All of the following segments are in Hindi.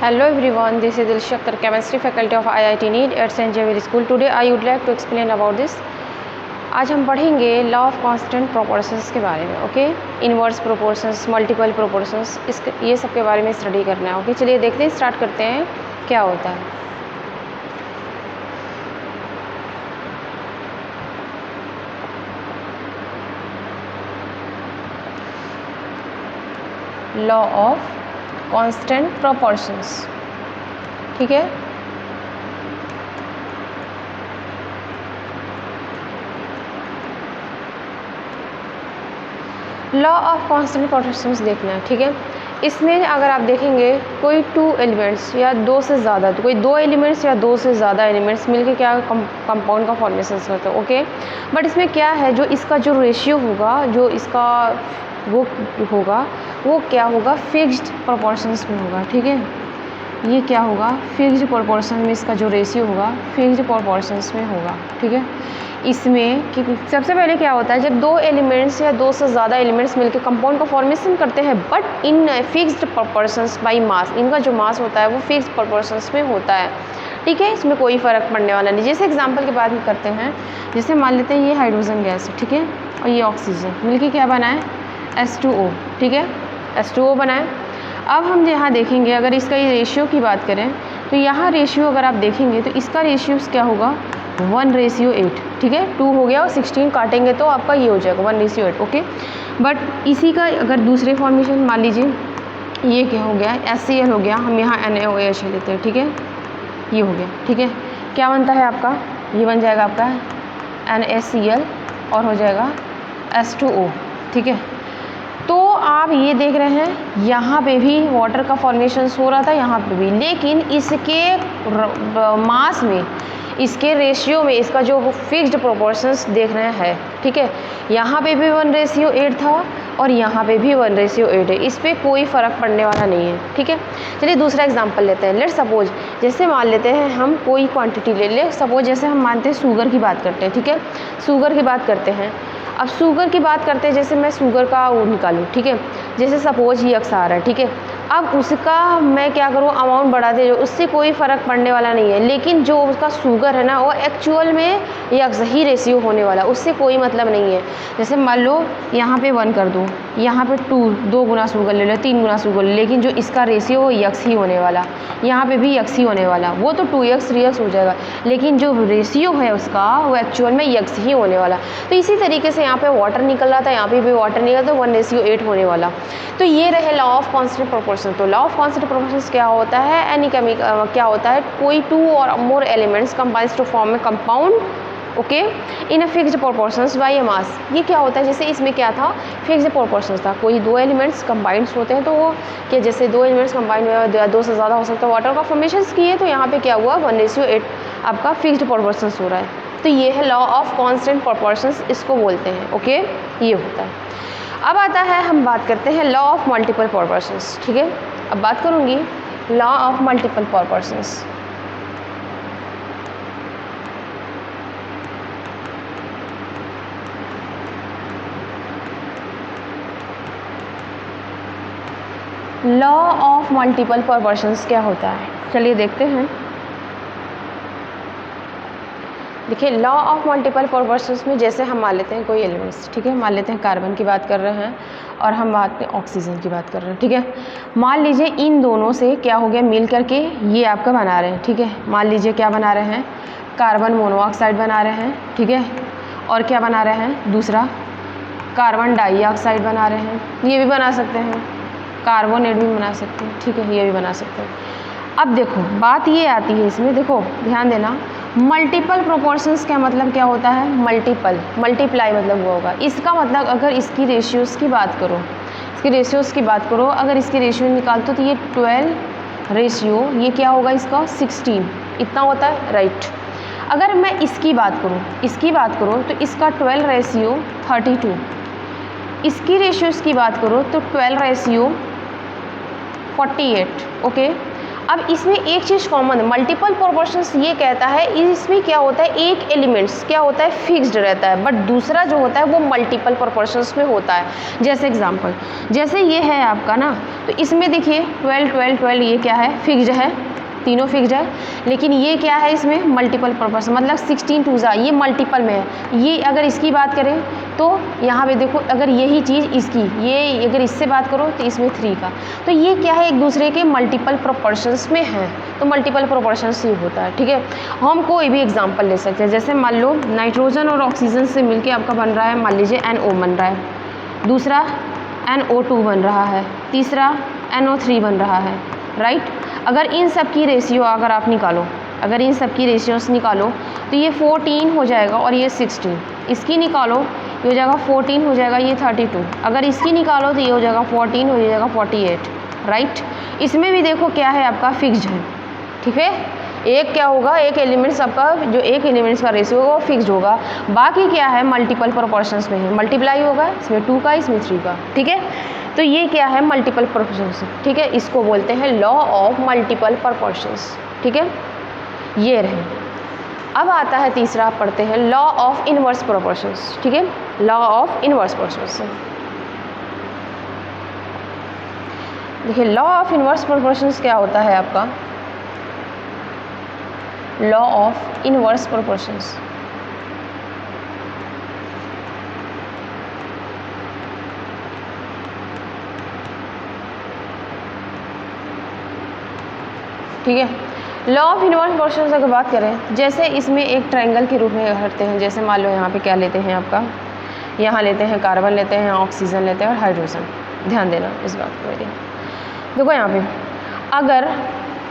Hello everyone, this is Dilshah Akhtar, chemistry faculty of IIT NEET at St. Xavier School. Today I would like to explain about this. आज हम पढ़ेंगे लॉ ऑफ कांस्टेंट प्रोपोर्शंस के बारे में. Okay, inverse proportions, multiple proportions, ये सब के बारे में स्टडी करना है. ओके, चलिए देखते हैं, स्टार्ट करते हैं क्या होता है. Law of constant proportions. ठीक है, लॉ ऑफ कांस्टेंट प्रोपोर्शंस देखना है. ठीक है, इसमें अगर आप देखेंगे कोई टू एलिमेंट्स या दो से ज़्यादा, तो कोई दो एलिमेंट्स या दो से ज़्यादा एलिमेंट्स मिलके क्या कंपाउंड का फॉर्मेशन करते हैं. ओके, बट इसमें क्या है, जो इसका जो रेशियो होगा, जो इसका वो होगा, वो क्या होगा, फिक्स्ड प्रोपोर्शंस में होगा. ठीक है, ये क्या होगा, फिक्स्ड प्रोपोर्शन में इसका जो रेशियो होगा फिक्स्ड प्रोपोर्शंस में होगा. ठीक है, इसमें कि सबसे पहले क्या होता है, जब दो एलिमेंट्स या दो से ज़्यादा एलिमेंट्स मिलकर कंपाउंड का फॉर्मेशन करते हैं, but in fixed proportions by mass, इनका जो मास होता है वो फिक्स्ड प्रोपोर्शंस में होता है. ठीक है, इसमें कोई फ़र्क पड़ने वाला नहीं. जैसे एग्जांपल के बाद में करते हैं, जैसे मान लेते हैं ये हाइड्रोजन गैस है. ठीक है, और ये ऑक्सीजन मिलके क्या बना है, H2O. ठीक है, H2O बना है. अब हम यहाँ देखेंगे, अगर इसका ये रेशियो की बात करें तो यहाँ रेशियो अगर आप देखेंगे तो इसका रेशियो क्या होगा, 1:8. ठीक है, 2 हो गया और 16 काटेंगे तो आपका ये हो जाएगा 1:8. ओके, बट इसी का अगर दूसरे फॉर्मेशन मान लीजिए, ये क्या हो गया, HCl हो गया, हम यहाँ NaOH लेते हैं. ठीक है, ये हो गया. ठीक है, क्या बनता है आपका, ये बन जाएगा आपका NaCl और हो जाएगा H2O. ठीक है, तो आप ये देख रहे हैं यहाँ पे भी वाटर का फॉर्मेशन हो रहा था, यहाँ पे भी, लेकिन इसके मास में, इसके रेशियो में इसका जो फिक्स्ड प्रोपोर्शंस देख रहे हैं. ठीक है, यहाँ पे भी 1:8 था और यहाँ पे भी 1:8 है. इस पर कोई फ़र्क पड़ने वाला नहीं है. ठीक है, चलिए दूसरा एग्जांपल लेते हैं. लेट्स सपोज, जैसे मान लेते हैं हम कोई क्वांटिटी ले ले. सपोज जैसे हम मानते हैं शुगर की बात करते हैं. ठीक है, शुगर की बात करते हैं. अब शुगर की बात करते हैं, जैसे मैं शुगर का वो निकालूँ. ठीक है, जैसे सपोज ये एक्स आ रहा है. ठीक है, अब उसका मैं क्या करूँ, अमाउंट बढ़ा दे, उससे कोई फ़र्क पड़ने वाला नहीं है. लेकिन जो उसका शुगर है ना, वो एक्चुअल में यक्स ही रेशियो होने वाला, उससे कोई मतलब नहीं है. जैसे मान लो यहाँ पे 1 कर दूँ, यहाँ पे 2 गुना शुगर ले लो, 3 गुना शुगर ले, लेकिन जो इसका रेशियो वो यक्स ही होने वाला, यहाँ पे भी यक्स ही होने वाला. वो तो 2x 3x हो जाएगा, लेकिन जो रेशियो है उसका वो एक्चुअल में यक्स ही होने वाला. तो इसी तरीके से यहाँ पे वाटर निकल रहा था, यहाँ पे भी वाटर निकला, तो 1:8 होने वाला. तो ये रहे लॉ ऑफ कांस्टेंट प्रोपोर्शन. तो लॉ ऑफ कांस्टेंट प्रोपोर्शंस क्या होता है, एनी क्या होता है, कोई 2 और more elements combines to form a compound. Okay, in a fixed proportions by a mass. ये क्या होता है, जैसे इसमें क्या था, फिक्स्ड प्रोपोर्शंस था, कोई दो एलिमेंट्स कंबाइंड होते हैं, तो वो कि जैसे दो एलिमेंट्स कंबाइंड हुए, दो से ज़्यादा हो सकता है, वाटर का फॉर्मेशन किए, तो यहाँ पे क्या हुआ, 1:8 आपका फिक्स्ड प्रोपोर्शंस हो रहा है. तो ये है लॉ ऑफ कांस्टेंट प्रोपोर्शंस, इसको बोलते हैं. ओके, ये होता है. अब आता है, हम बात करते हैं लॉ ऑफ मल्टीपल प्रोपोर्शंस. ठीक है, अब बात करूँगी law of multiple proportions. Law of multiple proportions क्या होता है, चलिए देखते हैं. देखिए, लॉ ऑफ मल्टीपल प्रोपोर्शंस में जैसे हम मान लेते हैं कोई एलिमेंट्स. ठीक है, मान लेते हैं कार्बन की बात कर रहे हैं और हम बात में ऑक्सीजन की बात कर रहे हैं. ठीक है, मान लीजिए इन दोनों से क्या हो गया, मिल करके ये आपका बना रहे हैं. ठीक है, मान लीजिए क्या बना रहे हैं, कार्बन मोनोऑक्साइड बना रहे हैं. ठीक है, और क्या बना रहे हैं, दूसरा कार्बन डाइऑक्साइड बना रहे हैं. ये भी बना सकते हैं, कार्बोनेट भी बना सकते हैं. ठीक है, ये भी बना सकते हैं. अब देखो बात ये आती है इसमें, देखो ध्यान देना, मल्टीपल प्रोपोर्शंस का मतलब क्या होता है, मल्टीपल, मल्टीप्लाई मतलब वो होगा. इसका मतलब अगर इसकी रेशियोज़ की बात करो, इसकी रेशियोज़ की बात करो, अगर इसकी रेशियो निकालते तो ये 12 रेशियो, ये क्या होगा इसका 16, इतना होता है, राइट. अगर मैं इसकी बात करूँ, तो इसका 12 रेशियो 32. इसकी रेशियोज़ की बात करो तो 12 रेशियो 48. ओके, अब इसमें एक चीज़ कॉमन है, मल्टीपल प्रोपोर्शंस ये कहता है इसमें क्या होता है, एक एलिमेंट्स क्या होता है फिक्स्ड रहता है, बट दूसरा जो होता है वो मल्टीपल प्रोपोर्शंस में होता है। जैसे एग्जांपल, जैसे ये है आपका ना, तो इसमें देखिए 12 12 12 ये क्या है फिक्स्ड है, तीनों फिक्स्ड है, लेकिन ये क्या है इसमें मल्टीपल प्रोपोर्शन, मतलब 16 2 ये मल्टीपल में है। ये अगर इसकी बात करें तो यहाँ पे देखो, अगर यही चीज़ इसकी, ये अगर इससे बात करो तो इसमें 3 का, तो ये क्या है एक दूसरे के मल्टीपल प्रोपोर्शंस में है, तो मल्टीपल प्रोपोर्शंस ये होता है। ठीक है, हम कोई भी एग्जांपल ले सकते हैं, जैसे मान लो नाइट्रोजन और ऑक्सीजन से मिलके आपका बन रहा है, मान लीजिए NO बन रहा है, दूसरा NO2 बन रहा है, तीसरा NO3 बन रहा है, राइट। अगर इन सब की रेशियो अगर आप निकालो, अगर इन सब की रेशियोस निकालो तो ये 14 हो जाएगा और ये 16, इसकी निकालो ये हो जाएगा 14 हो जाएगा, ये 32, अगर इसकी निकालो तो ये हो जाएगा 14 हो जाएगा 48, राइट। इसमें भी देखो क्या है आपका फिक्स्ड है, ठीक है, एक क्या होगा, एक एलिमेंट्स आपका जो एक एलिमेंट्स का रेशियो होगा वो फिक्स्ड होगा, बाकी क्या है मल्टीपल प्रोपोर्शंस में है, मल्टीप्लाई होगा, इसमें 2 का इसमें 3 का, ठीक है। तो ये क्या है मल्टीपल प्रोपोर्शंस, ठीक है, इसको बोलते हैं लॉ ऑफ मल्टीपल प्रोपोर्शंस, ठीक है, ये रहे। अब आता है तीसरा, आप पढ़ते हैं लॉ ऑफ इनवर्स प्रोपोर्शंस, ठीक है, लॉ ऑफ इनवर्स प्रोपोर्शंस। देखिए लॉ ऑफ इनवर्स प्रोपोर्शंस क्या होता है आपका, लॉ ऑफ इनवर्स प्रोपोर्शंस ठीक है। लॉ ऑफ इनवर्स प्रोपोर्शंस अगर बात करें, जैसे इसमें एक ट्रायंगल के रूप में करते हैं, जैसे मान लो यहाँ पे क्या लेते हैं आपका, यहाँ लेते हैं कार्बन लेते हैं, ऑक्सीजन लेते हैं और हाइड्रोजन, ध्यान देना इस बात को मेरी। देखो यहाँ पे अगर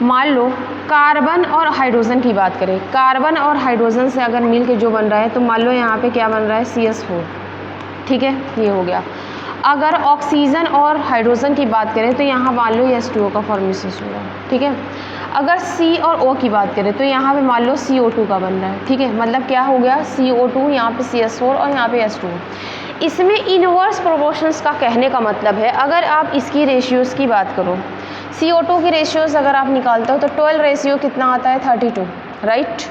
मान लो कार्बन और हाइड्रोजन की बात करें, कार्बन और हाइड्रोजन से अगर मिल के जो बन रहा है, तो मान लो यहाँ पे क्या बन रहा है CH4, ठीक है, ये हो गया। अगर ऑक्सीजन और हाइड्रोजन की बात करें तो यहाँ मान लो H2O का फॉर्मेशन हुआ, ठीक है। अगर C और O की बात करें तो यहाँ पे मान लो CO2 का बन रहा है, ठीक है, मतलब क्या हो गया CO2, यहाँ पे CH4 और यहाँ पे H2O। इसमें इनवर्स प्रोपोर्शंस का कहने का मतलब है, अगर आप इसकी रेशियोज़ की बात करो, CO2 की रेशियोज़ अगर आप निकालते हो तो 12 रेशियो कितना आता है 32, राइट।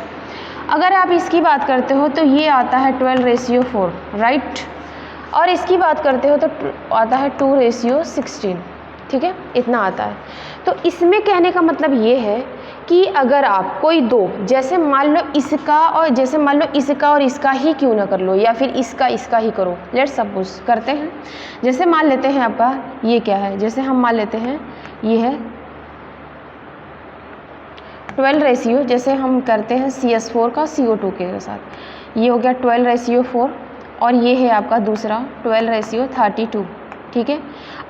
अगर आप इसकी बात करते हो तो ये आता है 12:4, राइट। और इसकी बात करते हो तो आता है 2:16, ठीक है, इतना आता है। तो इसमें कहने का मतलब ये है कि अगर आप कोई दो, जैसे मान लो इसका और जैसे मान लो इसका और इसका ही क्यों ना कर लो, या फिर इसका इसका ही करो, लेट्स सपोज करते हैं, जैसे मान लेते हैं आपका ये क्या है, जैसे हम मान लेते हैं ये है 12 रेशियो, जैसे हम करते हैं CH4 का CO2 के साथ, ये हो गया 12:4 और ये है आपका दूसरा 12:32, ठीक है।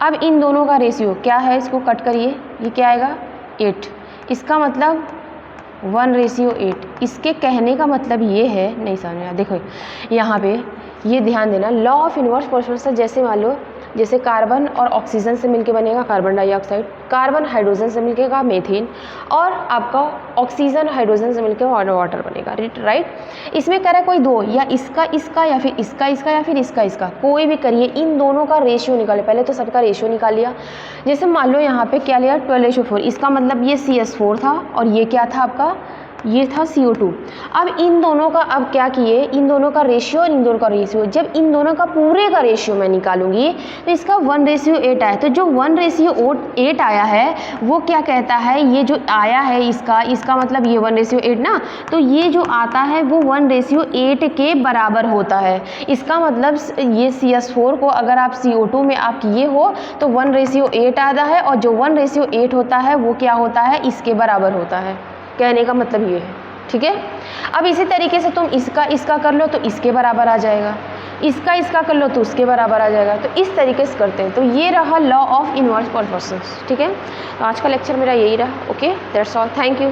अब इन दोनों का रेशियो क्या है, इसको कट करिए, ये क्या आएगा 8, इसका मतलब 1:8। इसके कहने का मतलब ये है, नहीं समझ में आया, देखो यहाँ पे ये ध्यान देना, लॉ ऑफ इनवर्स प्रोपोर्शन, जैसे मान लो जैसे कार्बन और ऑक्सीजन से मिलके बनेगा कार्बन डाइऑक्साइड, कार्बन हाइड्रोजन से मिलके मीथेन, और आपका ऑक्सीजन हाइड्रोजन से मिलके वाटर बनेगा, राइट। इसमें कह रहा है कोई दो, या इसका इसका या फिर इसका इसका या फिर इसका इसका, कोई भी करिए, इन दोनों का रेशियो निकाले, पहले तो सबका रेशियो निकाल लिया। जैसे मान लो यहाँ पे क्या लिया 12:4, इसका मतलब ये CH4 था और ये क्या था आपका, ये था CO2। अब इन दोनों का अब क्या किए, इन दोनों का रेशियो और इन दोनों का रेशियो, जब इन दोनों का पूरे का रेशियो मैं निकालूंगी तो इसका 1:8 आया। तो जो 1:8 आया है वो क्या कहता है, ये जो आया है इसका मतलब ये 1:8 ना, तो ये जो आता है वो 1:8 के बराबर होता है। इसका मतलब ये CH4 को अगर आप CO2 में आप किए हो तो 1:8 आता है, और जो 1:8 होता है वो क्या होता है, इसके बराबर होता है, कहने का मतलब ये है, ठीक है। अब इसी तरीके से तुम इसका इसका कर लो तो इसके बराबर आ जाएगा, इसका इसका कर लो तो उसके बराबर आ जाएगा, तो इस तरीके से करते हैं। तो ये रहा लॉ ऑफ इनवर्स प्रोपोर्शंस, ठीक है। तो आज का लेक्चर मेरा यही रहा, okay, that's all, thank you.